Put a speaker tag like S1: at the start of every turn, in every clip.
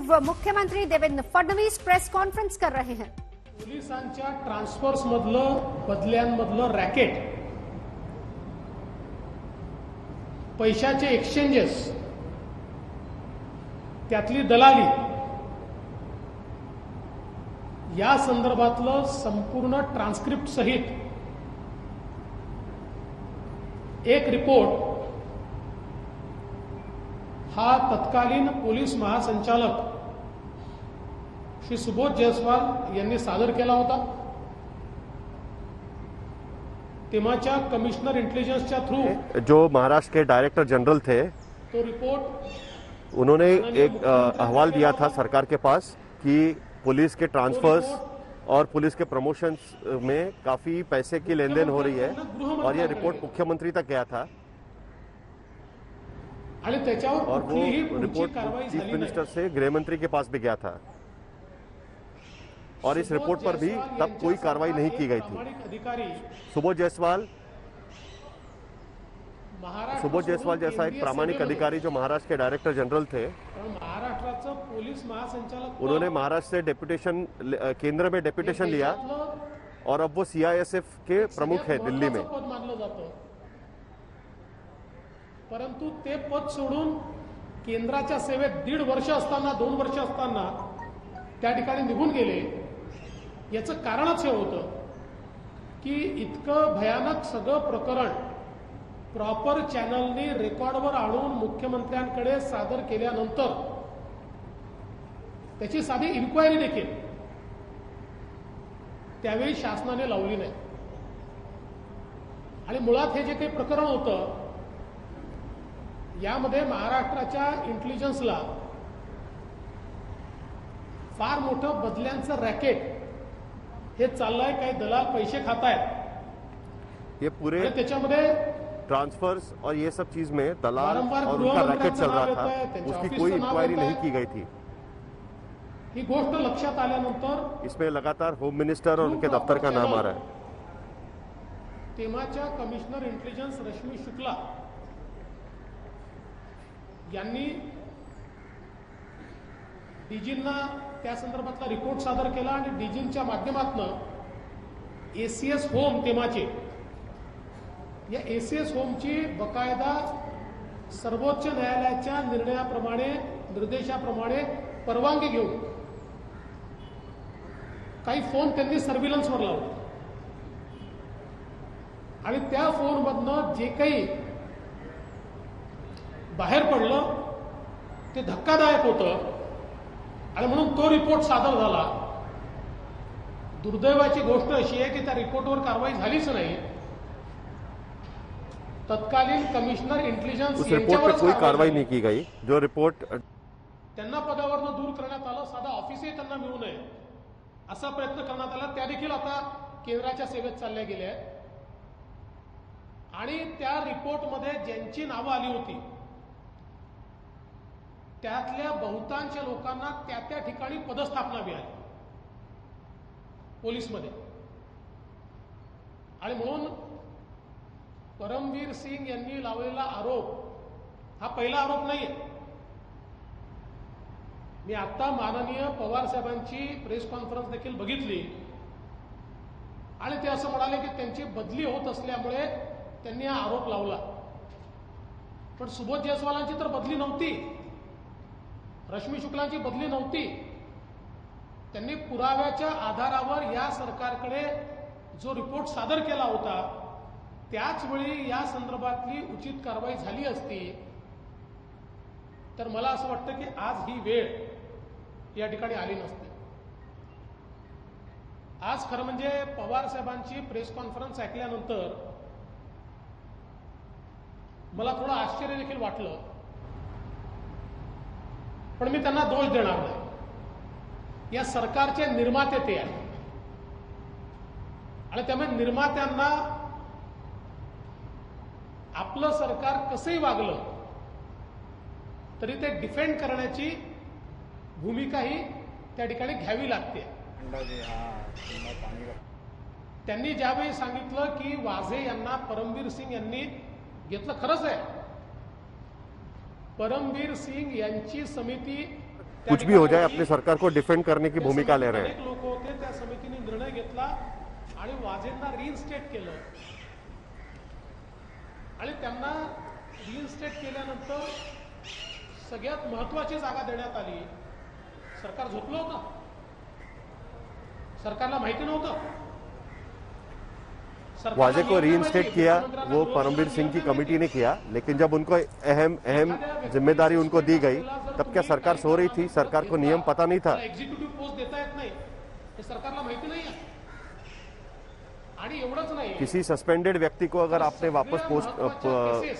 S1: पूर्व मुख्यमंत्री Devendra Fadnavis press conference कर रहे हैं।
S2: पोलिसांच्या ट्रान्सफर्स मधलं बदल्यांमधलं रॅकेट, पैशाचे एक्सचेंजेस, त्यातली दलाली, या संदर्भातलं संपूर्ण ट्रान्सक्रिप्ट सहित एक रिपोर्ट हा तत्कालीन पोलीस महासंचालक श्री सुबोध जयस्वाल यांनी सादर केला होता। तेव्हाच्या कमिश्नर इंटेलिजन्सच्या थ्रू
S3: जो महाराष्ट्र के डायरेक्टर जनरल थे,
S2: तो रिपोर्ट
S3: उन्होंने एक अहवाल दिया था सरकार के पास कि पुलिस के ट्रांसफर्स और पुलिस के प्रमोशंस में काफी पैसे की लेन देन हो रही है, और यह रिपोर्ट मुख्यमंत्री तक गया था और वो रिपोर्ट चीफ मिनिस्टर से गृह मंत्री के पास भी गया था, और इस रिपोर्ट पर भी तब कोई कार्रवाई नहीं की गई थी। सुबोध जायसवाल जैसा एक प्रामाणिक अधिकारी जो महाराष्ट्र के डायरेक्टर जनरल थे,
S2: महाराष्ट्राचं पोलीस महासंचालक,
S3: उन्होंने महाराष्ट्र से डेप्यूटेशन, केंद्र में डेप्यूटेशन लिया और अब वो सीआईएसएफ के प्रमुख है दिल्ली में।
S2: पद मानलं जातं, परंतु ते पद सोडून केंद्राच्या सेवेत 1.5 वर्ष असताना, 2 वर्ष असताना त्या ठिकाणी निघून गेले। याचं कारणच हे होतं की इतकं भयानक सगळं प्रकरण प्रॉपर चॅनलनी रेकॉर्डवर आणून मुख्यमंत्र्यांकडे सादर केल्यानंतर त्याची साधी इन्क्वायरी देखील त्यावेळी शासनाने लावली नाही, आणि मुळात हे जे काही प्रकरण होतं यामध्ये महाराष्ट्राच्या इंटेलिजन्सला फार मोठं बदल्यांचं रॅकेट हे चाललंय, काही दलाल पैसे खातायत,
S3: ये पूरे
S2: त्याच्यामध्ये
S3: ट्रांसफर्स और ये सब चीज में दलाल
S2: वारंवार
S3: और उनका रैकेट चल रहा था,
S2: त्यांच्या
S3: उसकी
S2: ऑफिसचं
S3: कोई
S2: नाव
S3: इंक्वायरी
S2: येतंय।
S3: नहीं की गई थी।
S2: ही गोष्ट लक्षात आल्यानंतर
S3: इसमें लगातार होम मिनिस्टर और उनके दफ्तर का नाम आ रहा है।
S2: तेव्हाच्या कमिश्नर इंटेलिजन्स रश्मी शुक्ला यांनी डीजींना त्या संदर्भातला रिपोर्ट सादर केला, आणि डीजींच्या माध्यमातून एसीएस होम तेव्हाचे, या एसीएस होमची बकायदा सर्वोच्च न्यायालयाच्या निर्णयाप्रमाणे, निर्देशाप्रमाणे परवानगी घेऊन काही फोन त्यांनी सर्व्हिलन्सवर लावले, आणि त्या फोनमधनं जे काही बाहेर पडलं ते धक्कादायक होतं, आणि म्हणून तो रिपोर्ट सादर झाला। दुर्दैवाची गोष्ट अशी आहे की त्या रिपोर्टवर कारवाई झालीच नाही। तत्कालीन कमिश्नर इंटेलिजन्स
S3: उस रिपोर्ट पे कोई कार्रवाई नहीं की गई। जो रिपोर्ट
S2: त्यांना पदावरनं दूर करण्यात आलं, साधा ऑफिसही त्यांना मिळू नये असा प्रयत्न करण्यात आला, त्या देखील आता केंद्राच्या सेवेत चालल्या गेल्या आहेत, आणि त्या रिपोर्टमध्ये ज्यांची नावं आली होती त्यातल्या बहुतांश लोकांना त्या त्या ठिकाणी पदस्थापना मिळाली पोलीसमध्ये, आणि म्हणून परमवीर सिंग यांनी लावलेला आरोप हा पहिला आरोप नाहीये। मी आता माननीय पवार साहेबांची प्रेस कॉन्फरन्स देखील बघितली, आणि ते असं म्हणाले की त्यांची बदली होत असल्यामुळे त्यांनी हा आरोप लावला, पण सुबोध जयस्वालांची तर बदली नव्हती, रश्मी शुक्लांची बदली नव्हती। त्यांनी पुराव्याच्या आधारावर या सरकारकडे जो रिपोर्ट सादर केला होता त्याच वेळी या संदर्भातली उचित कारवाई झाली असती, तर मला असं वाटतं की आज ही वेळ या ठिकाणी आली नसते। आज खरं म्हणजे पवार साहेबांची प्रेस कॉन्फरन्स ऐकल्यानंतर मला थोडं आश्चर्य देखील वाटलं, पण मी त्यांना दोष देणार नाही। या सरकारचे निर्माते ते आहेत, आणि त्यामुळे निर्मात्यांना आपलं सरकार कसंही वागलं तरी ते डिफेंड करण्याची भूमिका ही त्या ठिकाणी घ्यावी लागते। त्यांनी ज्यावेळी सांगितलं की वाझे यांना परमवीर सिंग यांनी घेतलं, खरंच आहे, परमवीर सिंग यांची समिती
S3: कुछ भी हो जाए अपनी सरकार को डिफेंड करने की भूमिका ले रहे हैं।
S2: अनेक लोक होते, त्या समितीने निर्णय घेतला आणि वाजेंना रिइन्स्टेट केलं आणि त्यांना रिइन्स्टेट केल्यानंतर सगळ्यात महत्वाची जागा देण्यात आली। सरकार झोपलं होतं, सरकारला माहिती नव्हतं।
S3: वाजे को रीइंस्टेट किया वो परमवीर सिंह की कमेटी ने किया, लेकिन जब उनको अहम जिम्मेदारी उनको दी गई तब क्या सरकार सो रही थी? सरकार को नियम पता नहीं था?
S2: एक्झिक्युटिव्ह पोस्ट देता येत नाही हे सरकारला माहिती नाही आहे। आणि एवढंच नाही,
S3: किसी सस्पेंडेड व्यक्ति को अगर आपने वापस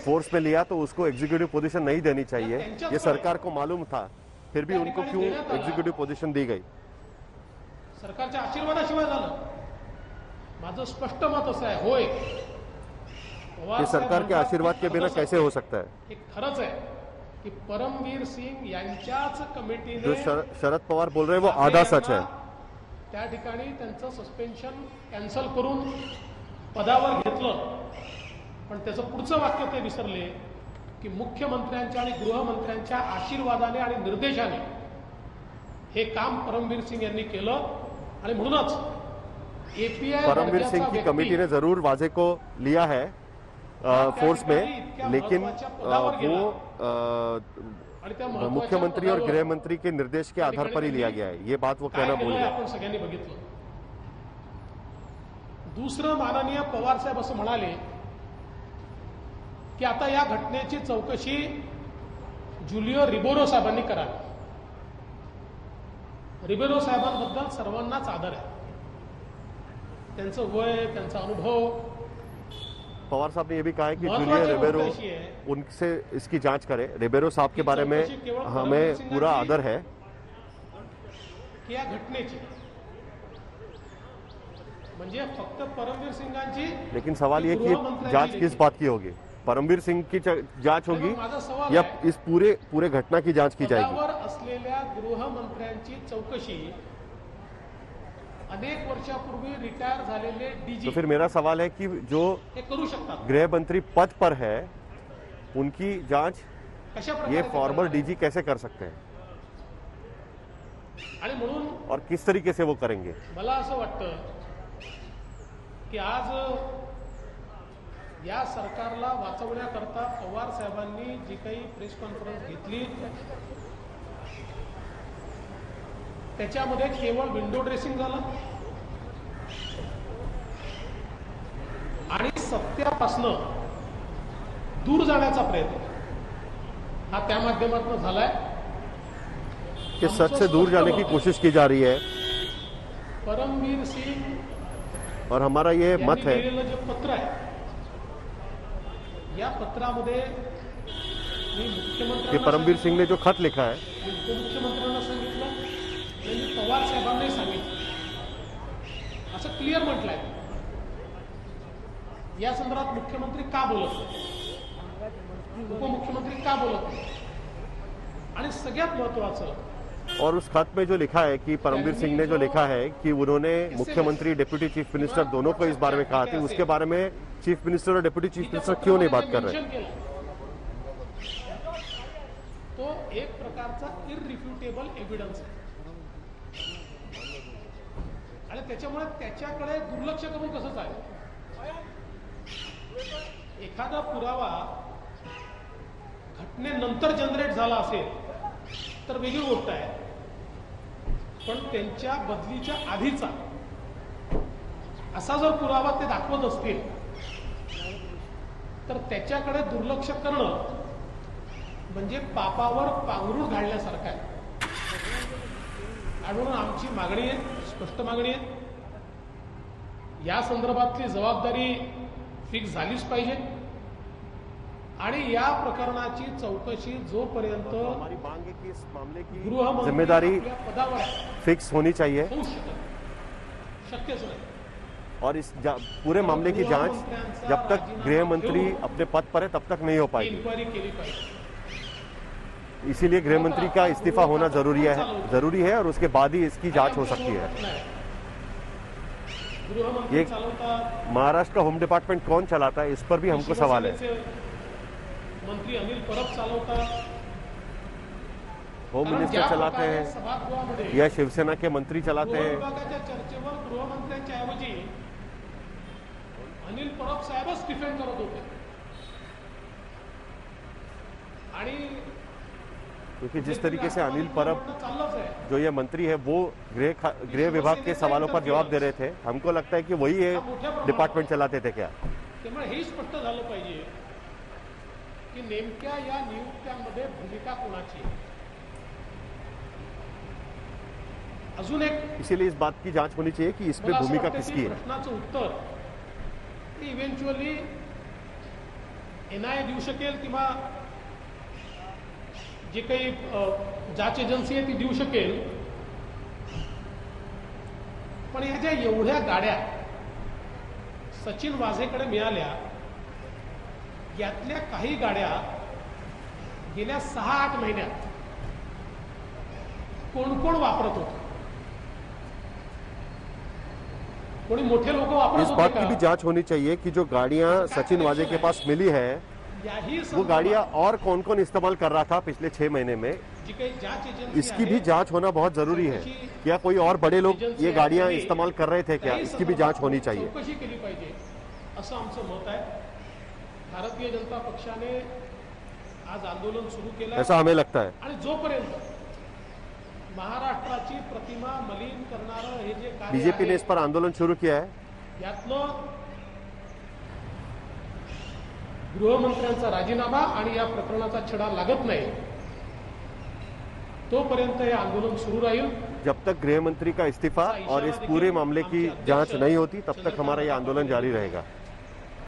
S3: फोर्स में लिया तो उसको एग्जीक्यूटिव पोजीशन नहीं देनी चाहिए। ये सरकार को मालूम था, फिर भी उनको क्यों एग्जीक्यूटिव पोजीशन दी गई?
S2: सरकारच्या आशीर्वादाशिवाय झालं। माझं स्पष्ट मत असं आहे, होय
S3: ये सरकार के आशीर्वाद के बिना कैसे हो सकता है?
S2: हे खरंच आहे की परमवीर सिंग यांच्याच
S3: जो
S2: कमिटीने
S3: शरद पवार बोल रहे हैं वो आधा सच है।
S2: त्या ठिकाणी त्यांचं सस्पेन्शन कॅन्सल करून पदावर घेतलं, पण त्याचं पुढचं वाक्य ते विसरले की मुख्यमंत्र्यांच्या आणि गृहमंत्र्यांच्या आशीर्वादाने आणि निर्देशाने हे काम परमवीर सिंग यांनी केलं। आणि म्हणूनच एपीआय
S3: परमवीर सिंह की कमेटी ने जरूर वाजे को लिया है फोर्स में, लेकिन वो मुख्यमंत्री और गृह मंत्री के निर्देश के आधार पर ही लिया गया है। ये बात वो कहना भूल गए।
S2: आपण सगळ्यांनी बघितलं। दुसरं, माननीय पवार साहेब असं म्हणाले की आता या घटनेची चौकशी जुलिओ रिबेरो साहेबांनी करावी। रिबेरो साहेबांबद्दल सर्वांनाच आदर आहे, त्यांचं वय, त्यांचा अनुभव।
S3: पवार साहब ने ये भी कहा है कि जूलियो रिबेरो उनसे इसकी जांच करे। रिबेरो साहब के बारे में हमें पूरा आदर है
S2: कि या घटनेची म्हणजे फक्त परमवीर सिंगांची,
S3: लेकिन सवाल ये कि जांच किस बात की होगी? परमवीर सिंह की जांच होगी या इस पूरे घटना की जांच की जाएगी?
S2: पदावर असलेल्या गृहमंत्र्यांची चौकशी अनेक वर्षापूर्वी रिटायर झालेले डीजी,
S3: तो फिर मेरा सवाल है कि जो
S2: हे करू शकतात।
S3: गृह मंत्री पद पर है उनकी जांच
S2: कशा
S3: ये
S2: प्रकारे
S3: फॉर्मर डीजी कैसे कर सकते हैं
S2: आणि म्हणून
S3: और किस तरीके से वो करेंगे?
S2: मला असं वाटतं की आज या सरकारला वाचवण्याकरता पवार साहेबांनी जी काही प्रेस कॉन्फरन्स घेतली त्याच्यामध्ये केवळ विंडो ड्रेसिंग झालं आणि सत्यापासनं दूर जाण्याचा प्रयत्न हा त्या माध्यमातून झालाय
S3: कि सच से दूर जाने की कोशिश की जा रही है।
S2: परमवीर सिंह
S3: और हमारा ये मत है
S2: लिहिलेलं जे पत्र आहे या पत्रामध्ये मी
S3: कि
S2: मुख्यमंत्र्यांना
S3: परमवीर सिंह ने जो खत लिखा है
S2: उपमुख्यमंत्र्यांना सांगितलं, त्यांनी पवार साहेबांनाही सांगितलं, असं क्लिअर म्हटलंय। या संदर्भात मुख्यमंत्री का बोलत नाही, उपमुख्यमंत्री का बोलत नाही, आणि सगळ्यात महत्वाचं
S3: और उस खत में जो लिखा है कि परमवीर सिंह ने जो लिखा है कि उन्होंने मुख्यमंत्री डिप्टी चीफ मिनिस्टर दोनों को इस बारे में कहा था, उसके बारे में चीफ मिनिस्टर और डिप्टी चीफ मिनिस्टर क्यों नहीं बात कर रहे?
S2: तो एक प्रकारचा इररिफ्युटेबल एव्हिडन्स आहे आणि त्याच्यामुळे त्याच्याकडे दुर्लक्ष करून कसं चालेल? एखादा पुरावा घटनेनंतर जनरेट झाला असेल तर वेगळी गोष्ट आहे, पण त्यांच्या बदलीच्या आधीचा असा जर पुरावा ते दाखवत असतील तर त्याच्याकडे दुर्लक्ष करणं म्हणजे पापावर पांघरूण घालण्यासारखं आहे। आणि म्हणून आमची मागणी आहे, स्पष्ट मागणी आहे, या संदर्भातली जबाबदारी फिक्स झालीच पाहिजे आणि या प्रकरणाची चौकशी जोपर्यंत
S3: हमारी मांग है कि इस मामले की
S2: गृहमंत्री
S3: जिम्मेदारी
S2: आपल्या पदावर
S3: फिक्स होनी चाहिए
S2: होऊ शक्यच नाही।
S3: और इस पूरे मामले की जांच जब तक गृह मंत्री अपने पद पर है तब तक नहीं हो पाएगी।
S2: इन्क्वायरी केली पाहिजे।
S3: इसीलिए गृह मंत्री का इस्तीफा होना जरूरी है और उसके बाद ही इसकी जांच हो सकती है। ये महाराष्ट्र का होम डिपार्टमेंट कौन चलाता है, इस पर भी हमको सवाल है।
S2: मंत्री अनिल परब चालवतात,
S3: होम
S2: कारण
S3: मिनिस्टर
S2: ज्या
S3: चलाते
S2: प्रकारे
S3: हैं
S2: सभागृहामध्ये
S3: या शिवसेना के मंत्री चलाते
S2: गृह
S3: हैं।
S2: विभागाच्या चर्चेवर गृहमंत्र्यांच्या ऐवजी अनिल परब साहेबच डिफेंड करत होते आणि
S3: क्योंकि जिस तरीके से अनिल परब
S2: चाललंच आहे।
S3: जो ये मंत्री है वो गृह विभाग के सवालों पर जवाब दे रहे थे। हमको लगता है कि वही ये डिपार्टमेंट चलाते थे क्या।
S2: त्यामुळे हे स्पष्ट झालं पाहिजे की नेमक्या या नियुक्त्यांमध्ये भूमिका कोणाची आहे। अजून एक
S3: इसीलिए इस बात की जांच होनी चाहिए कि इसमें
S2: मला असं
S3: भूमिका
S2: वाटतं
S3: किसकी
S2: की
S3: है।
S2: प्रश्नाचं उत्तर ते इव्हेंच्युअली एनआयए देऊ शकेल किंवा जे काही जांच एजन्सी आहे ती देऊ शकेल, पण ह्या ज्या एवढ्या गाड्या सचिन वाझेकडे मिळाल्या यातल्या काही गाड्या गेल्या 6-8 महिन्यात कोण कोण वापरत होते, कोणी मोठे लोक वापरत
S3: इस
S2: होते
S3: बात की भी
S2: का?
S3: जांच होनी चाहिए कि जो गाड़ियां सचिन वाजे के पास मिली है
S2: याही
S3: वो
S2: संदर्भात
S3: गाड़ियां और कौन कौन इस्तेमाल कर रहा था पिछले 6 महीने में,
S2: जी काही जांच एजन्सी
S3: इसकी
S2: आहे,
S3: भी जांच होना बहुत जरूरी है। क्या कोई और बड़े लोग ये गाड़ियां इस्तेमाल कर रहे थे क्या,
S2: त्याही
S3: इसकी भी जांच
S2: संदर्भात
S3: होनी चाहिए।
S2: चौकशी केली पाहिजे असं आमचं मत आहे। भारतीय जनता पक्षाने आज आंदोलन सुरू केलं
S3: ऐसा हमें लगता है।
S2: आणि जोपर्यंत महाराष्ट्राची प्रतिमा मलिन करणारं हे जे कार्य
S3: बीजेपी ने
S2: आहे,
S3: इस पर आंदोलन शुरू किया है।
S2: यातनं गृहमंत्र्यांचा राजीनामा आणि या प्रकरणाचा छडा लागत नाही तोपर्यंत हे आंदोलन सुरू राहील।
S3: जब तक गृह मंत्री का इस्तीफा और इस पूरे मामले की जांच नहीं होती तब तक हमारा ये आंदोलन जारी रहेगा।